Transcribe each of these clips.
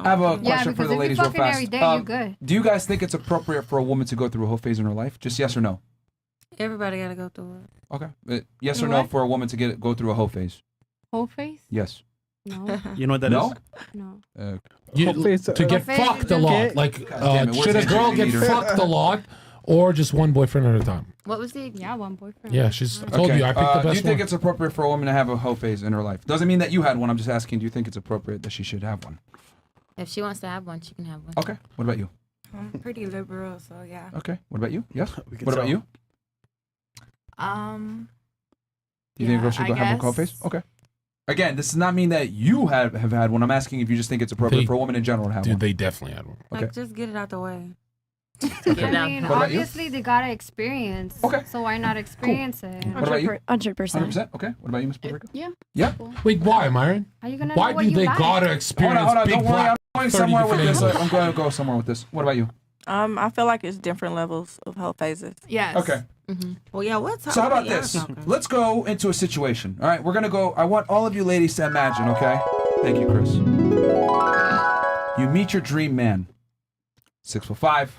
I have a question for because the if ladies you real fucking fast. every day, you're good. Do you guys think it's appropriate for a woman to go through a whole phase in her life? Just yes or no? Everybody gotta go through it. Okay. Yes or no for a woman to go through a whole phase? Whole face? Yes. No. You know what that is? No. To get fucked a lot. Like, should a girl get fucked a lot or just one boyfriend at a time? What was the? Yeah, one boyfriend. Yeah, she's I told you I picked the best Do you think one. it's appropriate for a woman to have a whole phase in her life? Doesn't mean that you had one. I'm just asking, do you think it's appropriate that she should have one? If she wants to have one, she can have one. Okay. What about you? I'm pretty liberal, so yeah. Okay. What about you? Yes. What about you? Do you think a girl should go have a whole phase? Okay. Again, this does not mean that you have had one. I'm asking if you just think it's appropriate for a woman in general to have one. They definitely had one. Okay. Like, just get it out the way. I mean, obviously they gotta experience. Okay. So why not experience it? What about you? 100%. 100%. Okay. What about you, Miss Puerto Rico? Yeah. Yeah. Wait, why, Myron? Are you gonna Why know what do you they like? gotta experience Hold on. big Don't worry. black I'm going 30 somewhere with different this. angles? I'm going to go somewhere with this. What about you? I feel like it's different levels of whole phases. Yes. Okay. Well, yeah. What's So how about this? Let's go into a situation. All right, we're gonna go. I want all of you ladies to imagine. Okay. Thank you, Chris. You meet your dream man. 6'5",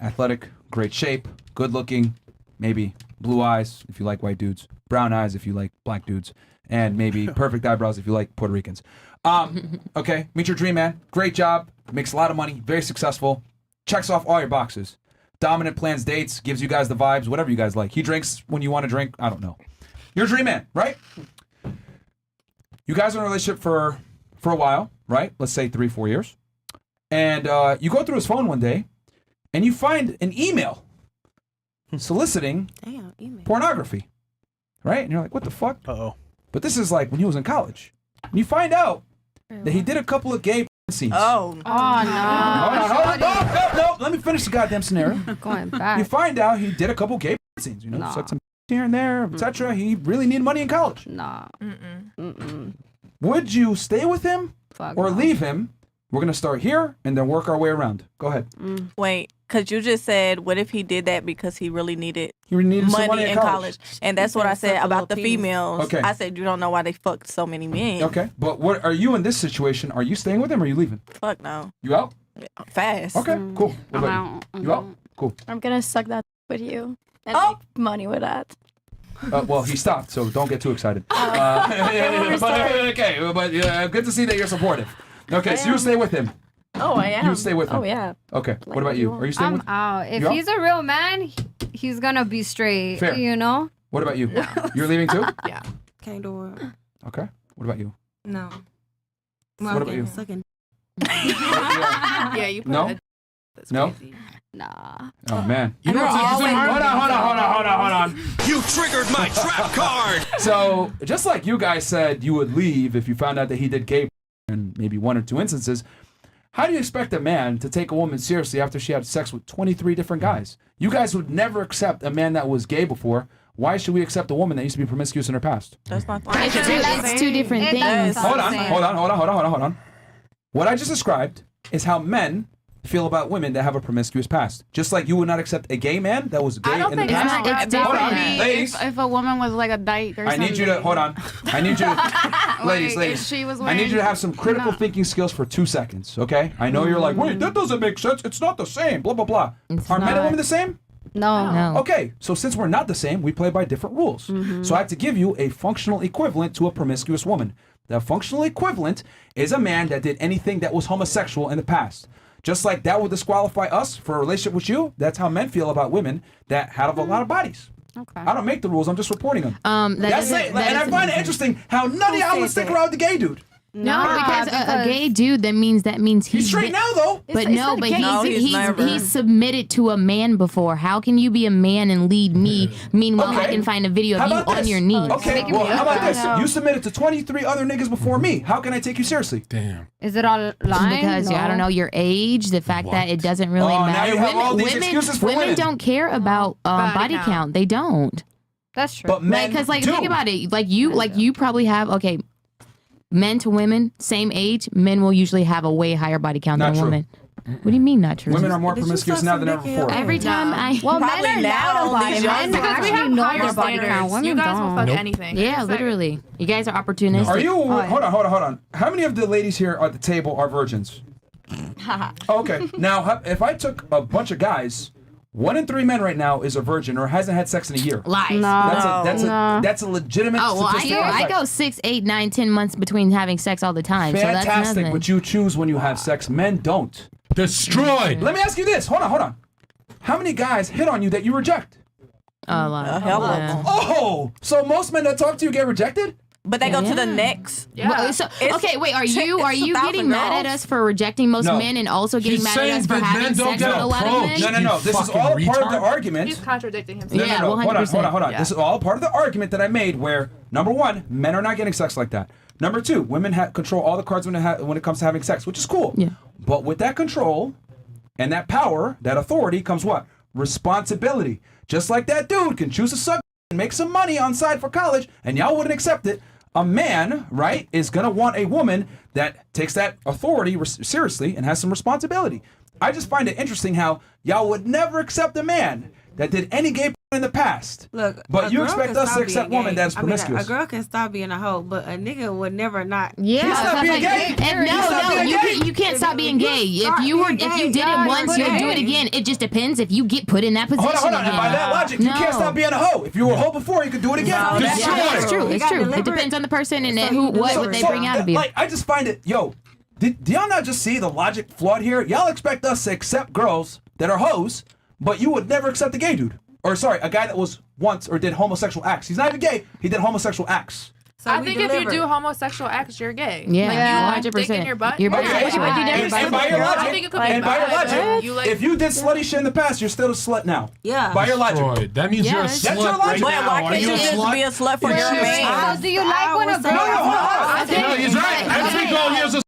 athletic, great shape, good looking, maybe blue eyes if you like white dudes, brown eyes if you like black dudes, and maybe perfect eyebrows if you like Puerto Ricans. Okay, meet your dream man. Great job, makes a lot of money, very successful, checks off all your boxes. Dominant, plans dates, gives you guys the vibes, whatever you guys like. He drinks when you want to drink. I don't know. You're a dream man, right? You guys are in a relationship for a while, right? Let's say 3-4 years. And you go through his phone one day, and you find an email soliciting pornography, right? And you're like, what the fuck? Uh-oh. But this is like when he was in college. And you find out that he did a couple of gay scenes. Oh. Oh no. Hold on. No. Let me finish the goddamn scenario. Going back. You find out he did a couple gay scenes, you know, sucked some here and there, etc. He really needed money in college. Nah. Would you stay with him or no. leave him? We're going to start here and then work our way around. Go ahead. Wait, because you just said, what if he did that because he really needed, some money in college? And that's what I said about the females. Okay. I said, you don't know why they fucked so many men. Okay, but what are you in this situation? Are you staying with him or are you leaving? Fuck no. You out? Fast. Okay, cool. What about you? You out? Cool. I'm going to suck that with you and make money with that. Well, he stopped, so don't get too excited. Good to see that you're supportive. Okay, so you stay with him. Oh, I am. You stay with him. Oh, yeah. Okay, what about you? Are you staying I'm with out. If You out? he's a real man, he's gonna be straight. Fair. You know? What about you? You're leaving too? Yeah. Can't do it. Okay. What about you? No. What about you? Sucking. Yeah, you put No? No? Nah. Oh, man. Hold on. You triggered my trap card! So, just like you guys said you would leave if you found out that he did gay in maybe 1 or 2 instances, how do you expect a man to take a woman seriously after she had sex with 23 different guys? You guys would never accept a man that was gay before. Why should we accept a woman that used to be promiscuous in her past? That's my point. It's two different things. Hold on. What I just described is how men feel about women that have a promiscuous past. Just like you would not accept a gay man that was gay in the past. It's different. Hold on, ladies. If a woman was like a dyke or I something. need you to, hold on. I need you to, ladies. She was I need you to have some critical thinking skills for 2 seconds, okay? I know you're like, wait, that doesn't make sense. It's not the same, blah, blah, blah. Are men and women the same? No. Okay, so since we're not the same, we play by different rules. So I have to give you a functional equivalent to a promiscuous woman. The functional equivalent is a man that did anything that was homosexual in the past. Just like that would disqualify us for a relationship with you, that's how men feel about women that have a lot of bodies. Okay. I don't make the rules, I'm just reporting them. That's it. And I find it interesting how none of y'all would stick around the gay dude. No, because a gay dude, that means He's straight now, though. But he's submitted to a man before. How can you be a man and lead me? Meanwhile, I can find a video of you on your knees. Okay, well, how about this? You submitted to 23 other niggas before me. How can I take you seriously? Damn. Is it all lying? Because I don't know your age, the fact that it doesn't really Now matter. you have all these excuses for Women don't care about body count. They don't. That's true. But men Because do. think about it. You probably have men to women, same age, men will usually have a way higher body count than a woman. What do you mean not true? Women are more promiscuous now than ever before. Every time I... Well, men Probably are now, loud about these it. young Men boys. actually We have know higher their body standards. count. Women You guys will don't. fuck anything. Yeah, literally. You guys are opportunistic. Are you? Hold on. How many of the ladies here at the table are virgins? Okay. Now, if I took a bunch of guys, 1 in 3 men right now is a virgin or hasn't had sex in a year. Lies. No. That's a legitimate Oh, well, statistic. I go 6, 8, 9, 10 months between having sex all the time. So that's Fantastic, nothing. but you choose when you have sex. Men don't. Destroyed. Let me ask you this. Hold on. How many guys hit on you that you reject? A lot. hell of Yeah. them. Oh, so most men that talk to you get rejected? But they go to the next. Well, so, okay, wait. Are you it's getting mad at girls. us for rejecting most No. men and also getting She's mad at saying us for that having men don't sex get with a lot of men? approached. No. You This is fucking all part of the retard. argument. He's contradicting himself. Yeah, No. Hold 100%. on. Yeah. This is all part of the argument that I made where, number one, men are not getting sex like that. Number two, women control all the cards when it comes to having sex, which is cool. Yeah. But with that control and that power, that authority comes what? Responsibility. Just like that dude can choose to suck and make some money on side for college, and y'all wouldn't accept it. A man, right, is going to want a woman that takes that authority seriously and has some responsibility. I just find it interesting how y'all would never accept a man that did any gay in the past. Look, but a you girl expect can us to stop accept being women gay. that's promiscuous. A girl can stop being a hoe, but a nigga would never not. Yeah, He's not being gay. And He's not being gay. you can't stop being gay. start If you being did gay, it once, you're you'll do it gay. again. It just depends if you get put in that position Hold on. again. And by that logic, you can't No. stop being a hoe. If you were a hoe before, you could do it again. No, Yeah, Destroy. it's true. You It's got true. It deliberate. depends on the person and So then you what deliberate. they bring out of you. Like, I just find it, do y'all not just see the logic flawed here? Y'all expect us to accept girls that are hoes, but you would never accept a gay dude. Or sorry, a guy that was once or did homosexual acts. He's not even gay. He did homosexual acts. So I we think if delivered. you do homosexual acts, you're gay. Yeah, Like, you want 100%. dick in your butt. You're Okay. bisexual. But you never And slept by with your a girl. I logic, think it could be and by your bi, but logic, you like- if you did slutty shit in the past, you're still a slut now. Yeah. By your logic. Destroyed. That means you're a That's slut your right logic. But now. why Are can't you you a just slut? be a slut for Yeah. your man? Do you like when a girl? No, he's right. Every girl here's a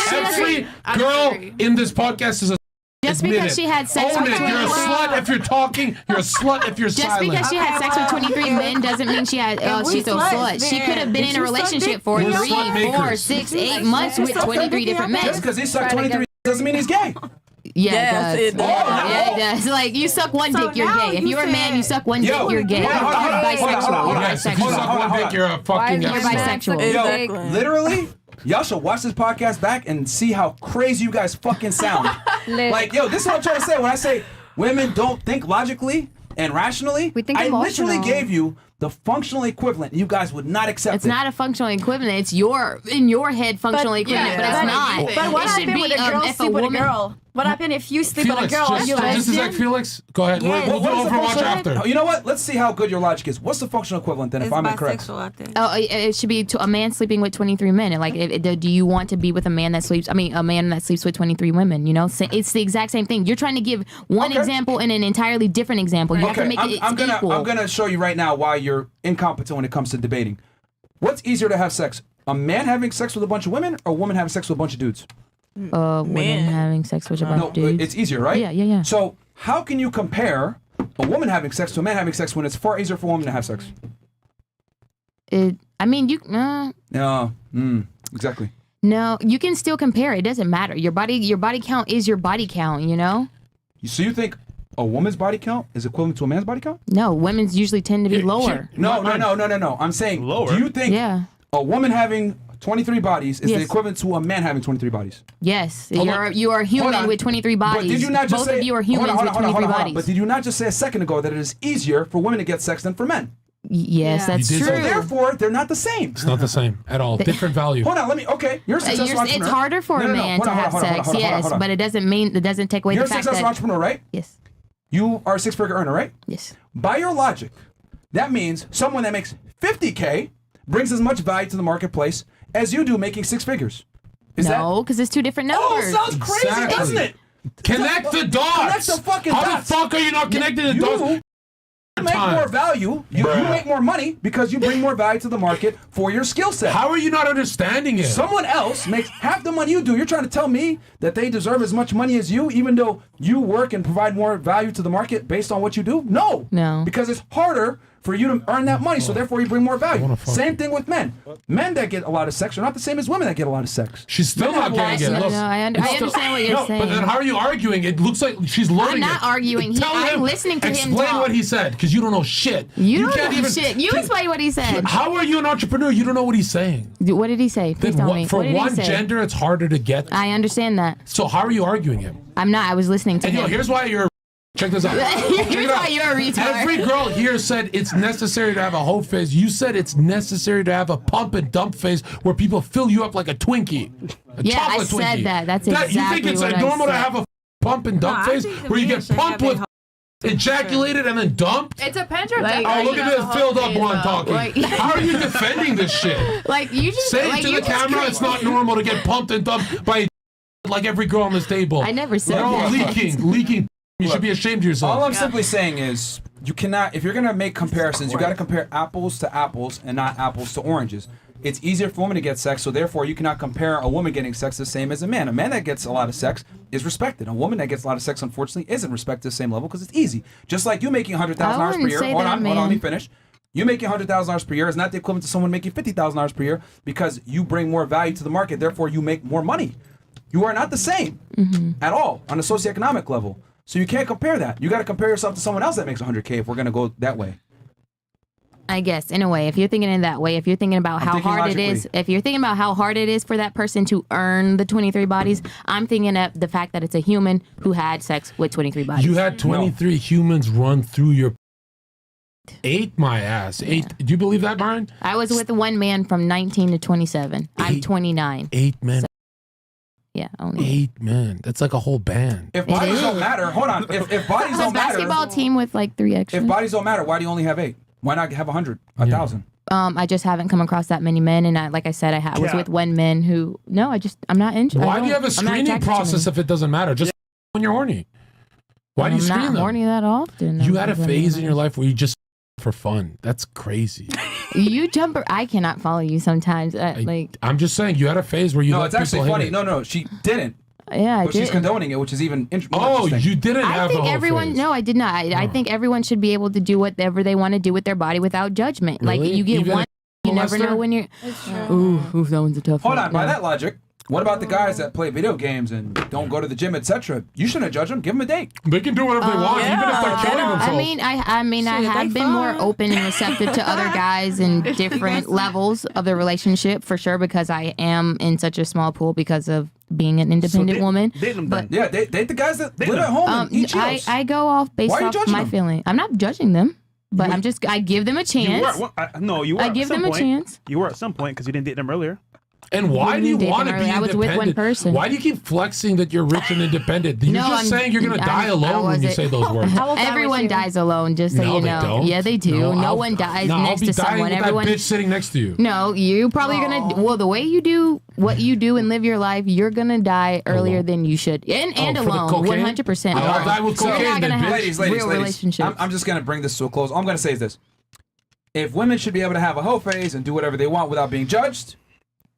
every girl in this podcast is a Just admit because it. she had sex Own with it. You're a 23 slut if you're talking. You're a slut if you're Just silent. because she had sex with 23 men doesn't mean she had. If we She's a sluts, slut. She then could have been if in a you suck relationship dick, for we're 3, slut 4, makers. 6, 8 months with 23 different men. Just because he sucked 23 doesn't mean he's gay. Yeah, Yes, it it does. does. Yeah, it does. Like you suck one So dick, you're now gay. If you you're a man, you said- suck one dick, you're gay. You're hold on, bisexual. You're Yes, if you bisexual. suck one dick, you're a fucking. You're bisexual. Yo, Exactly. literally, y'all should watch this podcast back and see how crazy you guys fucking sound. Like, yo, this is what I'm trying to say. When I say women don't think logically and rationally, We think I literally emotional. gave you the functional equivalent. You guys would not accept It's it. not a functional equivalent. It's in your head functional equivalent, but it's yeah. not. But It what should happened be with a girl if a sleep with a woman. girl? What happened if you sleep with a Felix, girl? Are you just like lesbian? Felix. Go ahead. Yes. We'll do What is the Overwatch functional- after. Oh, you know what? Let's see how good your logic is. What's the functional equivalent then, It's if I'm incorrect? bisexual out there. Oh, it should be a man sleeping with 23 men. And like, do you want to be with a man that sleeps? I mean, a man that sleeps with 23 women. You know, it's the exact same thing. You're trying to give one Okay. example and an entirely different example. You have to make it equal. I'm gonna show you right now why you're incompetent when it comes to debating. What's easier to have sex? A man having sex with a bunch of women or a woman having sex with a bunch of dudes? Women having sex with a bunch No, of dudes. it's easier, right? Yeah. So how can you compare a woman having sex to a man having sex when it's far easier for a woman to have sex? I mean, No, exactly. no, you can still compare. It doesn't matter. Your body count is your body count. You know. So you think a woman's body count is equivalent to a man's body count? No, women's usually tend to be lower. No. I'm saying, Lower? do you think Yeah. a woman having 23 bodies is the Yes. equivalent to a man having 23 bodies? Yes, Hold on. you are human Hold on. with 23 bodies. But did you not just Both say, of you are humans with 23 bodies. But did you not just say a second ago that it is easier for women to get sex than for men? Yes, that's You did true. say Therefore, they're not the same. It's not the same at all. Different value. Hold on, you're a successful entrepreneur. It's harder for a man to have sex, yes, but it doesn't take away You're the a fact successful that entrepreneur, right? yes, You are a six-figure earner, right? yes. By your logic, that means someone that makes 50K brings as much value to the marketplace as you do making 6 figures. Is No, because it's two different that? Oh, numbers. sounds crazy, Exactly. doesn't it? Connect the dots. Connect the fucking How dots. the fuck are you not connecting the You dots? make more value. You Bruh. make more money because you bring more value to the market for your skill set. How are you not understanding it? Someone else makes half the money you do. You're trying to tell me that they deserve as much money as you, even though you work and provide more value to the market based on what you do? No. No. Because it's harder for you to earn that money, so therefore you bring more value. Same thing with men. Men that get a lot of sex are not the same as women that get a lot of sex. She's still not getting it. No, I understand what you're saying. But then how are you arguing? It looks like she's learning. I'm not arguing. I'm listening to him Explain talk. what he said, because you don't know shit. You don't know shit. You explain what he said. How are you an entrepreneur? You don't know what he's saying. What did he say? Please tell me. For one gender, it's harder to get. I understand that. So how are you arguing him? I'm not. I was listening to him. Here's why you're. Check this out. Here's why you're a retard. Every girl here said it's necessary to have a hoe phase. You said it's necessary to have a pump and dump phase where people fill you up like a Twinkie. I said that. That's exactly You think it's normal to have a pump and dump phase where you get pumped with, ejaculated, and then dumped? It depends your Oh, look at this filled up one talking. How are you defending this shit? Like you just say it to the camera. It's not normal to get pumped and dumped by like every girl on this table. I never said They're all that. leaking. You should be ashamed of yourself. All I'm simply saying is, you cannot, if you're going to make comparisons, you got to compare apples to apples and not apples to oranges. It's easier for a woman to get sex, so therefore you cannot compare a woman getting sex the same as a man. A man that gets a lot of sex is respected. A woman that gets a lot of sex, unfortunately, isn't respected at the same level because it's easy. Just like you making $100,000 per year. Hold on, let me finish. You making $100,000 per year is not the equivalent to someone making $50,000 per year because you bring more value to the market, therefore you make more money. You are not the same at all on a socioeconomic level. So you can't compare that. You got to compare yourself to someone else that makes $100K if we're going to go that way. I guess, in a way, if you're thinking in that way, if you're thinking about how hard it is, if you're thinking about how hard it is for that person to earn the 23 bodies, I'm thinking of the fact that it's a human who had sex with 23 bodies. You had 23 humans run through your... Ate my ass. Yeah. Do you believe that, Myron? I was with one man from 19 to 27. I'm 29. 8 men. So, yeah, only 8 men. That's like a whole band. If bodies don't matter, hold on. If bodies don't matter, basketball team with like 3 extras. If bodies don't matter, why do you only have 8? Why not have 100, 1,000? I just haven't come across that many men, and like I said, I was with one man who. No, I'm not interested. Why do you have a screening process if it doesn't matter? Just when you're horny. Why do you screen them? I'm not horny that often. You had a phase in your life where you just for fun. That's crazy. You jump. I cannot follow you sometimes. I'm just saying you had a phase where you. No, it's actually funny. No, she didn't. Yeah, but she's condoning it, which is even more interesting. You didn't have I think a whole everyone. phase. No, I did not. I think everyone should be able to do whatever they want to do with their body without judgment. Really? Like you get Even one. You never know when you're. It's true. Ooh, that one's a tough one. Hold on, by that logic, what about the guys that play video games and don't go to the gym, etc.? You shouldn't judge them. Give them a date. They can do whatever they want, even if they're killing themselves. I mean, I have been more open and receptive to other guys in different levels of the relationship for sure, because I am in such a small pool because of being an independent woman. Date them but then. Yeah, date the guys that live at home and eat Cheetos. I go off based off my feeling. I'm not judging them, but I give them a chance. You were. I give them a chance. You were at some point because you didn't date them earlier. And why do you want to be independent? I was with one person. Why do you keep flexing that you're rich and independent? You're just saying you're going to die alone when you say those words. Everyone dies alone, just so you know. They don't. Yeah, they do. No one dies next to someone. Everyone. That bitch sitting next to you. No, you probably gonna. Well, the way you do what you do and live your life, you're gonna die earlier than you should, and alone, 100%. I'll die with cocaine, then, ladies. I'm just gonna bring this to a close. All I'm gonna say is this: if women should be able to have a hoe phase and do whatever they want without being judged,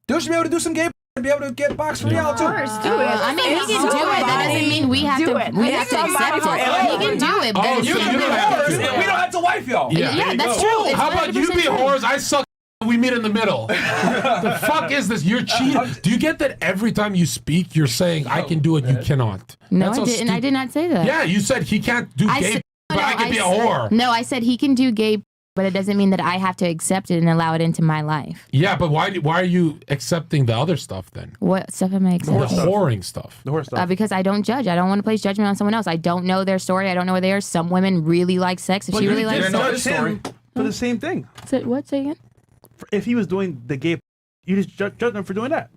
they should be able to do some gay and be able to get boxed for y'all too. I mean, he can do it. That doesn't mean we have to accept it. He can do it. But You can be whores, and we don't have to wife y'all. Yeah, that's true. How about you be whores? I suck. We meet in the middle. The fuck is this? You're cheating. Do you get that every time you speak, you're saying I can do it, you cannot? No, I didn't. I did not say that. Yeah, you said he can't do gay, but I can be a whore. No, I said he can do gay. But it doesn't mean that I have to accept it and allow it into my life. Yeah, but why are you accepting the other stuff then? What stuff am I accepting? The whoring stuff. The whore stuff. Because I don't judge. I don't want to place judgment on someone else. I don't know their story. I don't know where they are. Some women really like sex. If she really likes sex. Him for the same thing. What? Say again? If he was doing the gay, you just judge him for doing that.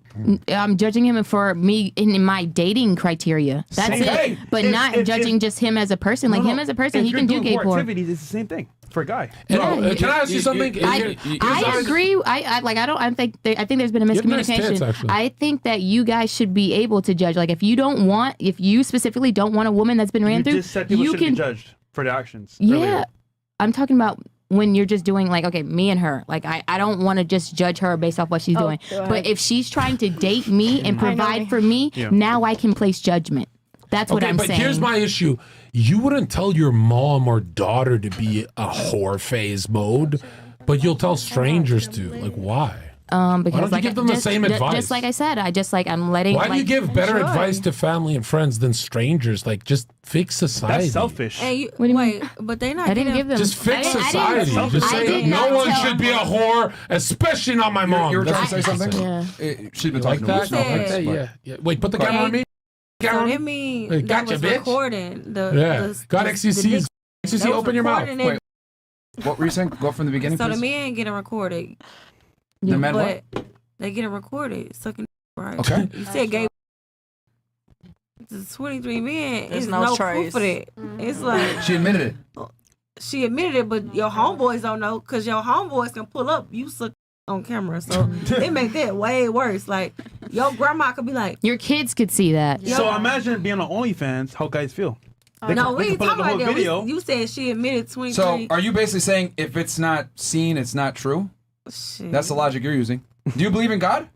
I'm judging him for me in my dating criteria. That's it. But not judging just him as a person. Like him as a person, he can do gay porn. Activities, it's the same thing for a guy. Can I ask you something? I agree. I think there's been a miscommunication. I think that you guys should be able to judge. Like if you specifically don't want a woman that's been ran through, just said people should be judged for their actions. Yeah, earlier. I'm talking about when you're just doing like, okay, me and her, like I don't want to just judge her based off what she's doing. But if she's trying to date me and provide for me, now I can place judgment. That's what I'm but saying. here's my issue. You wouldn't tell your mom or daughter to be a whore phase mode, but you'll tell strangers to. Like, why? Because Why don't you like give them the same advice? Just like I said, I'm letting. Why do you give better Enjoy. advice to family and friends than strangers? Like, just fix society. That's selfish. And you, What do you wait, but they not I didn't getting- give them. Just fix I didn't- society. Just I say did no not one tell- should be a whore, especially not my mom. You were trying That's to say what I something? said. She's been You talking like to that? me. like that? Yeah. Wait, put the camera on me. So Camera on that me. mean Hey, that gotcha, was bitch. recording. Yeah. God, XCC. XCC, open your mouth. Wait. What were you saying? Go from the beginning, So the please. men getting recorded, The men what? but they getting recorded sucking right. Okay. You said gay. The 23 men There's is no no trace. proof of that. It's like She admitted it. she admitted it, but your homeboys don't know because your homeboys can pull up you suck on camera. So it make that way worse. Like your grandma could be like, Your kids could see that. So imagine being on OnlyFans, how guys feel. They no, can- we they ain't can pull up talking about the that. whole video. You said she admitted 23. So are you basically saying if it's not seen, it's not true? Shit. That's the logic you're using. Do you believe in God?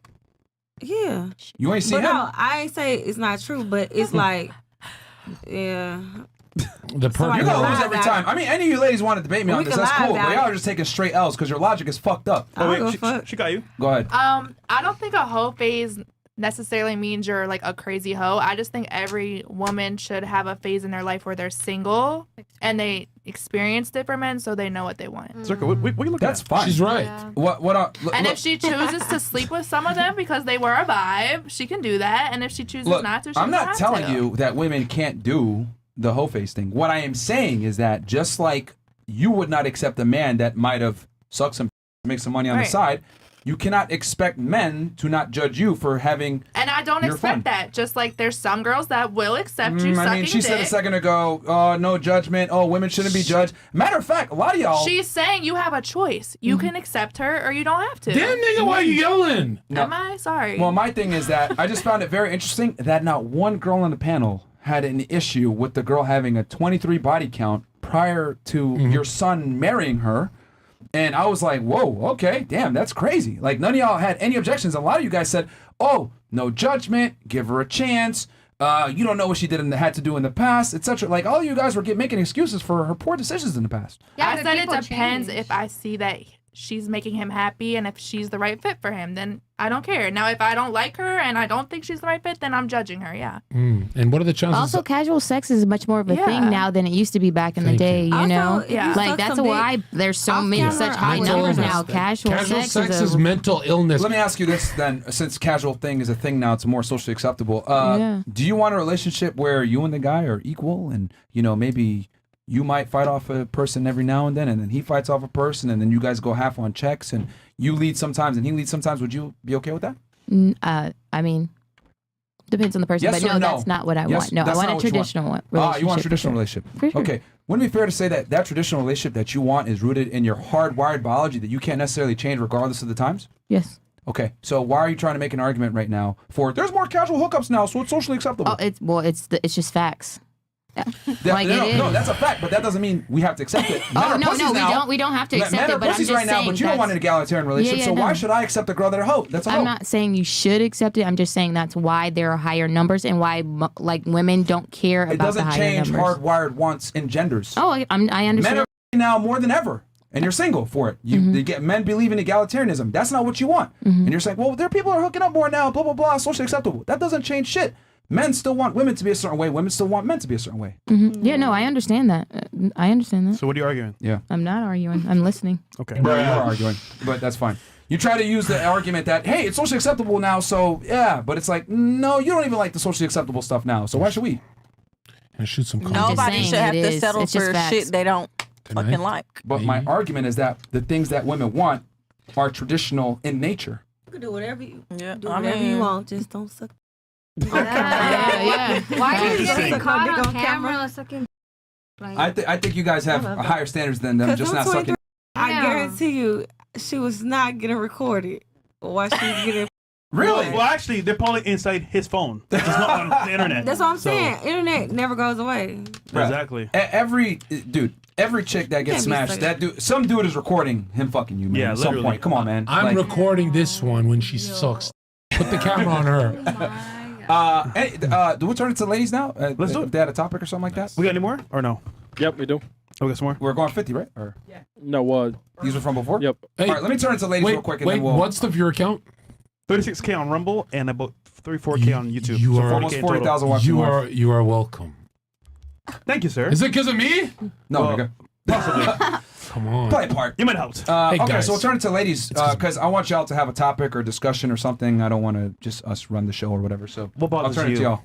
Yeah. You ain't seen But him? no, I ain't say it's not true, but it's like, yeah. The Somebody You're can gonna lie lose every about time. it. I mean, any of you ladies want to debate me We on this, can that's lie cool. But about y'all it. are just taking straight L's because your logic is fucked up. I Oh, don't wait, give a fuck. she got you. Go ahead. I don't think a hoe phase necessarily means you're like a crazy hoe. I just think every woman should have a phase in their life where they're single and they experience different men, so they know what they want. Zherka, what you looking That's at? fine. She's right. And if she chooses to sleep with some of them because they were a vibe, she can do that. And if she chooses Look, not to, she I'm doesn't not have telling to. you that women can't do the hoe face thing. What I am saying is that just like you would not accept a man that might have sucked some, make some money on the Right. side, you cannot expect men to not judge you for having. And I don't You're expect fun. that. Just like there's some girls that will accept you sucking I mean, she said a dick. second ago, no judgment. Oh, women shouldn't be judged. Matter of fact, a lot of y'all. She's saying you have a choice. You can accept her or you don't have to. Damn, nigga, why you yelling? No. Am I? Sorry. Well, my thing is that I just found it very interesting that not one girl on the panel had an issue with the girl having a 23 body count prior to your son marrying her. And I was like, whoa, okay, damn, that's crazy. Like, none of y'all had any objections. A lot of you guys said, oh, no judgment, give her a chance. You don't know what she had to do in the past, etc. Like, all of you guys were making excuses for her poor decisions in the past. I but said it people depends change. if I see that she's making him happy and if she's the right fit for him, then I don't care. Now, if I don't like her and I don't think she's the right fit, then I'm judging her, yeah. And what are the chances? Also, casual sex is much more of a Yeah. thing now than it used to be back in the Thank day. you. You know, Also, if you like suck that's some why dick there's so off many camera, such high Mental numbers illness. now. Casual sex is is mental illness. Let me ask you this then, since casual thing is a thing now, it's more socially acceptable. Yeah. Do you want a relationship where you and the guy are equal and, maybe you might fight off a person every now and then he fights off a person and then you guys go half on checks and you lead sometimes and he leads sometimes? Would you be okay with that? I mean, depends on the person, Yes but or no, no? that's not what I Yes, want. No, I that's want not a what you want. traditional relationship. You want a for traditional sure. relationship. For sure. Okay. Wouldn't it be fair to say that traditional relationship that you want is rooted in your hardwired biology that you can't necessarily change regardless of the times? Yes. Okay. So why are you trying to make an argument right now for there's more casual hookups now, so it's socially acceptable? Oh, it's just facts. Like no, that's a fact, but that doesn't mean we have to accept it. Men Oh are no, pussies no, now. we don't have to Men accept are it. But I'm pussies just right now, saying but you don't want an egalitarian relationship. Yeah, so why no. should I accept a girl that are hoe? That's a hoe. I'm not saying you should accept it. I'm just saying that's why there are higher numbers and why like women don't care It about doesn't the higher change numbers. hardwired wants in genders. Oh, I understand. Men are now more than ever, and you're single for it. They get men believe in egalitarianism. That's not what you want. And you're saying, well, there are people who are hooking up more now. Blah blah blah. Socially acceptable. That doesn't change shit. Men still want women to be a certain way. Women still want men to be a certain way. Yeah, no, I understand that. I understand that. So what are you arguing? Yeah. I'm not arguing. I'm listening. Okay. You're arguing, but that's fine. You try to use the argument that, hey, it's socially acceptable now, so yeah, but it's like, no, you don't even like the socially acceptable stuff now, so why should we? And shoot some condoms. Nobody saying should have it to is. settle It's just for facts. shit they don't fucking Tonight? like. But my argument is that the things that women want are traditional in nature. You can do whatever you Yeah, do I whatever mean- you want. Just don't suck. Yeah. Why are you Just getting suck caught my dick on on camera? camera. Sucking? I think you guys have higher standards than them, just not sucking. I Yeah. guarantee you, she was not getting recorded while she was getting. Really? Well, actually, they're probably inside his phone. It's not on the internet. That's what I'm So- saying. Internet never goes away. Bruh. Exactly. Every chick that gets Can't be smashed, sucking. that dude, some dude is recording him fucking you, man. Yeah, at some literally. point. Come on, man. I'm Like, recording this one when she sucks. Put the camera on her. Do we turn it to ladies now? Let's do it. If they had a topic or something like that. We got any more or no? Yep, we do. Oh, we got some more. We're going 50, right? Or No, these were from before. Yep. Hey, All right, let me turn it to ladies real quick, and then we'll. What's the viewer count? 36K on Rumble and about 34K on YouTube. You So are 40K almost in total. 40,000 watching. You are welcome. Thank you, sir. Is it because of me? No, Well, nigga. Possibly. Come on. Play a part. You might help. Hey, Okay, guys. so we'll turn it to ladies because I want y'all to have a topic or discussion or something. I don't want to just us run the show or whatever. So What bothers I'll turn it to you? y'all.